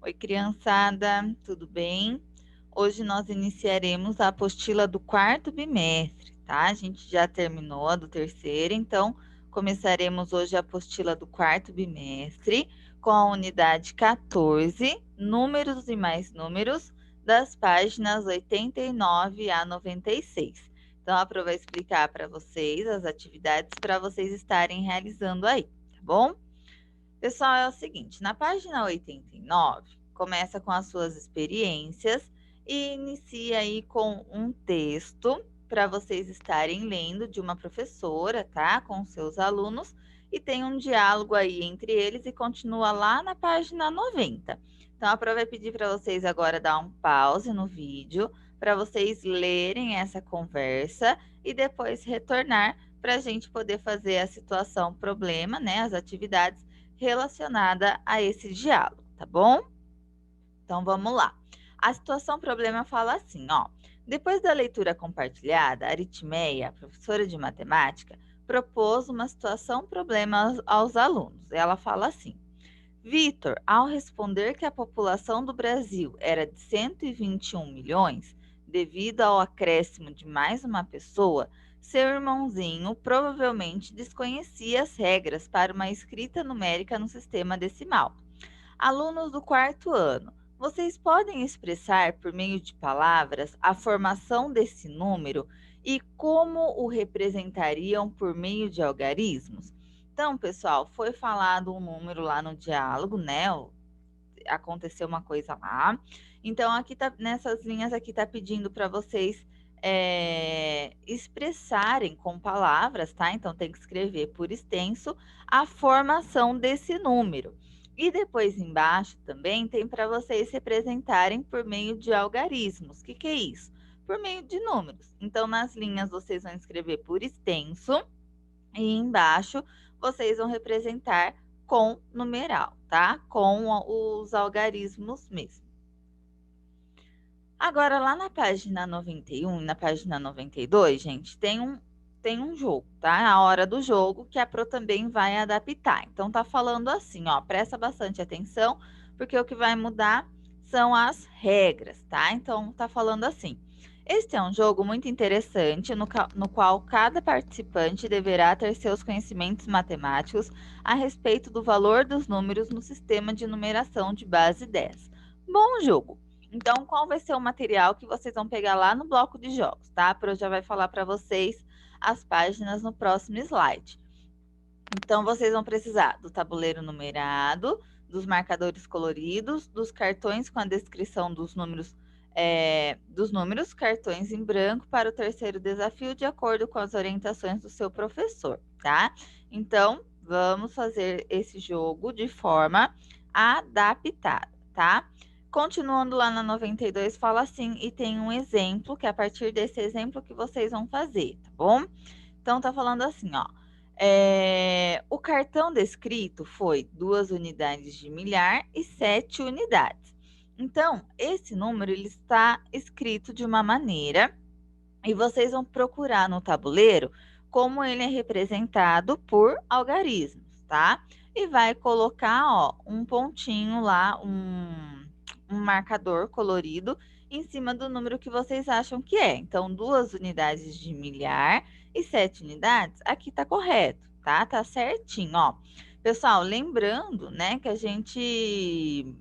Oi, criançada, tudo bem? Hoje nós iniciaremos a apostila do quarto bimestre, tá? A gente já terminou a do terceiro, então começaremos hoje a apostila do quarto bimestre com a unidade 14, números e mais números, das páginas 89 a 96. Então, a Pro vai explicar para vocês as atividades para vocês estarem realizando aí, tá bom? Pessoal, é o seguinte, na página 89, começa com as suas experiências e inicia aí com um texto para vocês estarem lendo de uma professora, tá? Com seus alunos e tem um diálogo aí entre eles e continua lá na página 90. Então, a Pro vai pedir para vocês agora dar um pause no vídeo para vocês lerem essa conversa e depois retornar para a gente poder fazer a situação problema, né? As atividades relacionada a esse diálogo, tá bom? Então vamos lá. A situação problema fala assim, ó. Depois da leitura compartilhada, a Aritmeia, professora de matemática, propôs uma situação problema aos alunos. Ela fala assim: Vitor, ao responder que a população do Brasil era de 121 milhões, devido ao acréscimo de mais uma pessoa, seu irmãozinho provavelmente desconhecia as regras para uma escrita numérica no sistema decimal. Alunos do quarto ano, vocês podem expressar por meio de palavras a formação desse número e como o representariam por meio de algarismos? Então, pessoal, foi falado um número lá no diálogo, né? Aconteceu uma coisa lá. Então, aqui tá, nessas linhas aqui tá pedindo para vocês expressarem com palavras, tá? Então, tem que escrever por extenso a formação desse número. E depois embaixo também tem para vocês representarem por meio de algarismos. O que é isso? Por meio de números. Então, nas linhas vocês vão escrever por extenso e embaixo vocês vão representar com numeral, tá? Com os algarismos mesmo. Agora, lá na página 91 e na página 92, gente, tem um jogo, tá? A hora do jogo que a Pro também vai adaptar. Então, tá falando assim, ó, presta bastante atenção, porque o que vai mudar são as regras, tá? Então, tá falando assim. Este é um jogo muito interessante, no qual cada participante deverá ter seus conhecimentos matemáticos a respeito do valor dos números no sistema de numeração de base 10. Bom jogo! Então, qual vai ser o material que vocês vão pegar lá no bloco de jogos, tá? A Pro já vai falar para vocês as páginas no próximo slide. Então, vocês vão precisar do tabuleiro numerado, dos marcadores coloridos, dos cartões com a descrição dos números, cartões em branco para o terceiro desafio, de acordo com as orientações do seu professor, tá? Então, vamos fazer esse jogo de forma adaptada, tá? Continuando lá na 92, fala assim, e tem um exemplo, que é a partir desse exemplo que vocês vão fazer, tá bom? Então, tá falando assim, ó. O cartão descrito foi 2 unidades de milhar e 7 unidades. Então, esse número ele está escrito de uma maneira e vocês vão procurar no tabuleiro como ele é representado por algarismos, tá? E vai colocar, ó, um pontinho lá, um marcador colorido em cima do número que vocês acham que é. Então, 2 unidades de milhar e 7 unidades, aqui tá correto, tá? Tá certinho, ó. Pessoal, lembrando, né, que a gente,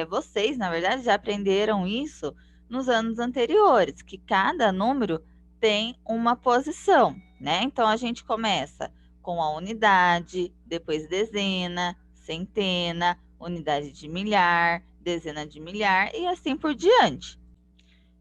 vocês, na verdade, já aprenderam isso nos anos anteriores, que cada número tem uma posição, né? Então, a gente começa com a unidade, depois dezena, centena, unidade de milhar, dezena de milhar e assim por diante.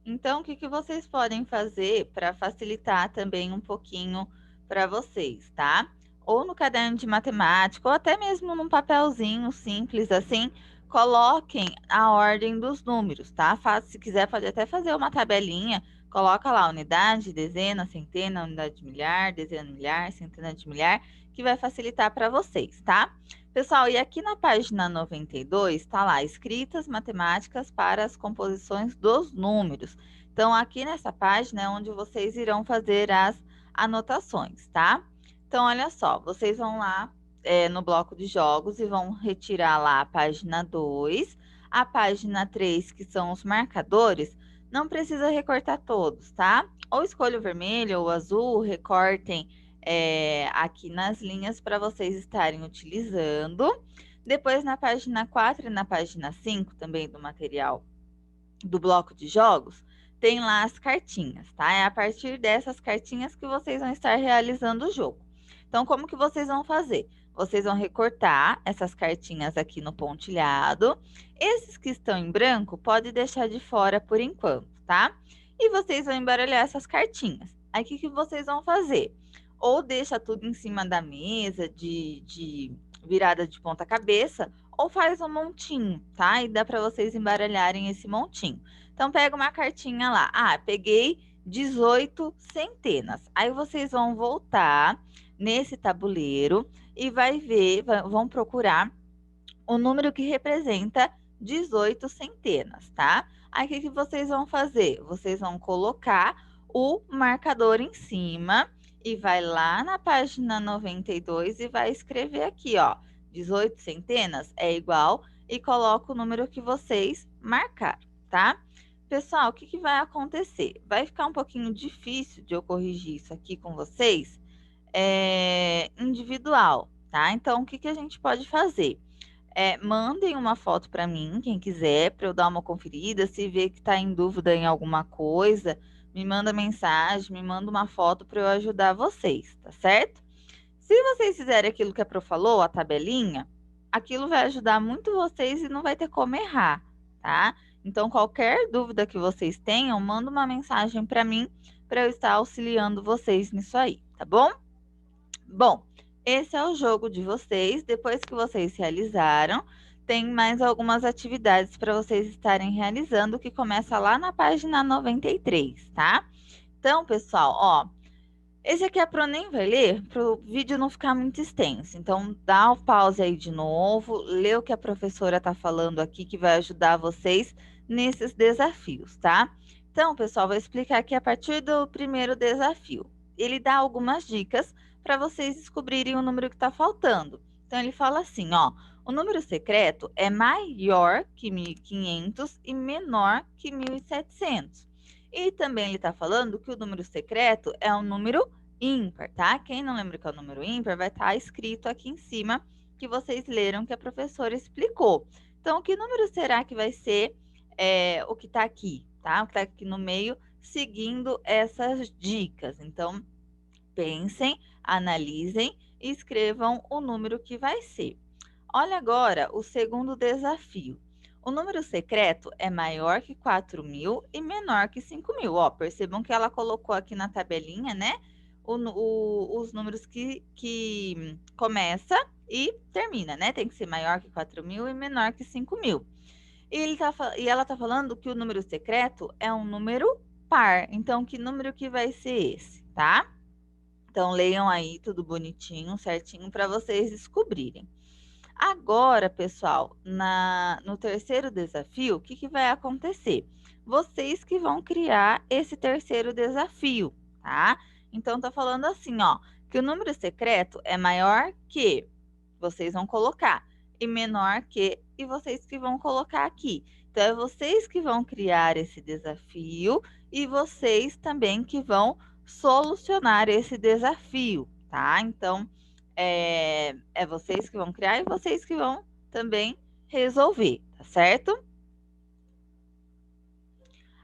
Então, o que vocês podem fazer para facilitar também um pouquinho para vocês, tá? Ou no caderno de matemática, ou até mesmo num papelzinho simples assim, coloquem a ordem dos números, tá? Se quiser, pode até fazer uma tabelinha, coloca lá unidade, dezena, centena, unidade de milhar, dezena de milhar, centena de milhar, que vai facilitar para vocês, tá? Pessoal, e aqui na página 92 está lá, escritas matemáticas para as composições dos números. Então, aqui nessa página é onde vocês irão fazer as anotações, tá? Então, olha só, vocês vão lá no bloco de jogos e vão retirar lá a página 2, a página 3, que são os marcadores. Não precisa recortar todos, tá? Ou escolha o vermelho ou o azul, recortem aqui nas linhas para vocês estarem utilizando. Depois, na página 4 e na página 5 também do material do bloco de jogos, tem lá as cartinhas, tá? É a partir dessas cartinhas que vocês vão estar realizando o jogo. Então, como que vocês vão fazer? Vocês vão recortar essas cartinhas aqui no pontilhado. Esses que estão em branco, pode deixar de fora por enquanto, tá? E vocês vão embaralhar essas cartinhas. Aí, o que vocês vão fazer? Ou deixa tudo em cima da mesa, de virada de ponta cabeça, ou faz um montinho, tá? E dá para vocês embaralharem esse montinho. Então, pega uma cartinha lá. Ah, peguei 18 centenas. Aí, vocês vão voltar nesse tabuleiro e vão procurar o número que representa 18 centenas, tá? Aí, o que vocês vão fazer? Vocês vão colocar o marcador em cima e vai lá na página 92 e vai escrever aqui, ó, 18 centenas é igual, e coloca o número que vocês marcaram, tá? Pessoal, o que vai acontecer? Vai ficar um pouquinho difícil de eu corrigir isso aqui com vocês, individual, tá? Então, o que a gente pode fazer? Mandem uma foto para mim, quem quiser, para eu dar uma conferida. Se vê que está em dúvida em alguma coisa, me manda mensagem, me manda uma foto para eu ajudar vocês, tá certo? Se vocês fizerem aquilo que a Pro falou, a tabelinha, aquilo vai ajudar muito vocês e não vai ter como errar, tá? Então, qualquer dúvida que vocês tenham, manda uma mensagem para mim, para eu estar auxiliando vocês nisso aí, tá bom? Bom, esse é o jogo de vocês. Depois que vocês realizaram, tem mais algumas atividades para vocês estarem realizando, que começa lá na página 93, tá? Então, pessoal, ó, esse aqui a Pro nem vai ler, para o vídeo não ficar muito extenso. Então, dá o pause aí de novo, lê o que a professora está falando aqui, que vai ajudar vocês nesses desafios, tá? Então, pessoal, vou explicar aqui a partir do primeiro desafio. Ele dá algumas dicas para vocês descobrirem o número que está faltando. Então, ele fala assim, ó, o número secreto é maior que 1.500 e menor que 1.700. E também ele está falando que o número secreto é um número ímpar, tá? Quem não lembra que é o número ímpar, vai estar escrito aqui em cima que vocês leram que a professora explicou. Então, que número será que vai ser o que está aqui, tá? O que está aqui no meio, seguindo essas dicas. Então, pensem, analisem e escrevam o número que vai ser. Olha agora o segundo desafio. O número secreto é maior que 4.000 e menor que 5.000. Ó, percebam que ela colocou aqui na tabelinha, né? Os números que começa e termina, né? Tem que ser maior que 4.000 e menor que 5.000. E ela tá falando que o número secreto é um número par. Então, que número que vai ser esse, tá? Então, leiam aí tudo bonitinho, certinho, para vocês descobrirem. Agora, pessoal, no terceiro desafio, o que vai acontecer? Vocês que vão criar esse terceiro desafio, tá? Então, tá falando assim, ó, que o número secreto é maior que, vocês vão colocar, e menor que, e vocês que vão colocar aqui. Então, é vocês que vão criar esse desafio e vocês também que vão solucionar esse desafio, tá? Então, é vocês que vão criar e vocês que vão também resolver, tá certo?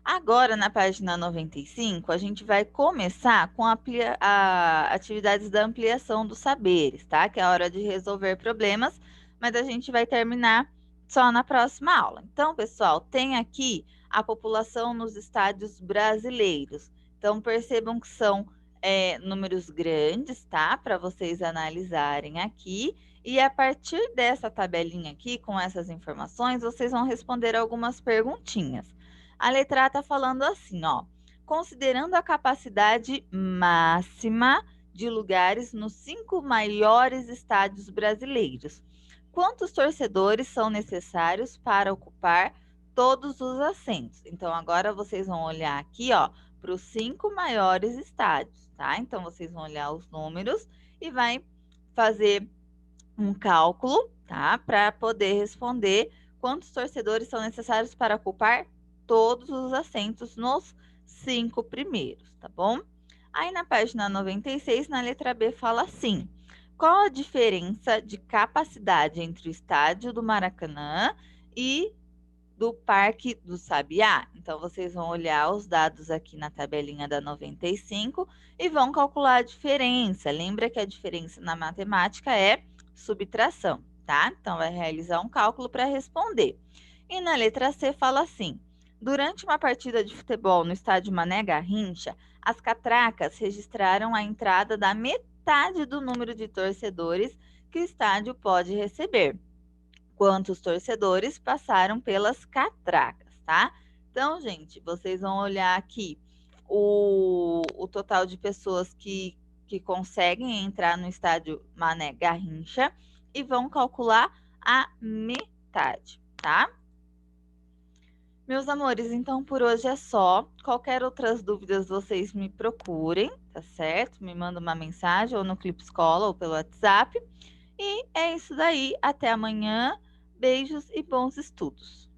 Agora, na página 95, a gente vai começar com atividades da ampliação dos saberes, tá? Que é a hora de resolver problemas, mas a gente vai terminar só na próxima aula. Então, pessoal, tem aqui a população nos estádios brasileiros. Então, percebam que são números grandes, tá? Para vocês analisarem aqui. E a partir dessa tabelinha aqui, com essas informações, vocês vão responder algumas perguntinhas. A letra A está falando assim, ó. Considerando a capacidade máxima de lugares nos 5 maiores estádios brasileiros, quantos torcedores são necessários para ocupar todos os assentos? Então, agora vocês vão olhar aqui, ó, para os 5 maiores estádios, tá? Então, vocês vão olhar os números e vai fazer um cálculo, tá? Para poder responder quantos torcedores são necessários para ocupar todos os assentos nos 5 primeiros, tá bom? Aí na página 96, na letra B, fala assim: qual a diferença de capacidade entre o estádio do Maracanã e do Parque do Sabiá? Então, vocês vão olhar os dados aqui na tabelinha da 95 e vão calcular a diferença. Lembra que a diferença na matemática é subtração, tá? Então, vai realizar um cálculo para responder. E na letra C fala assim: durante uma partida de futebol no estádio Mané Garrincha, as catracas registraram a entrada da metade do número de torcedores que o estádio pode receber. Quantos torcedores passaram pelas catracas, tá? Então, gente, vocês vão olhar aqui o total de pessoas que conseguem entrar no estádio Mané Garrincha e vão calcular a metade, tá? Meus amores, então por hoje é só. Qualquer outras dúvidas vocês me procurem, tá certo? Me mandam uma mensagem ou no Clipe Escola ou pelo WhatsApp. E é isso daí. Até amanhã. Beijos e bons estudos.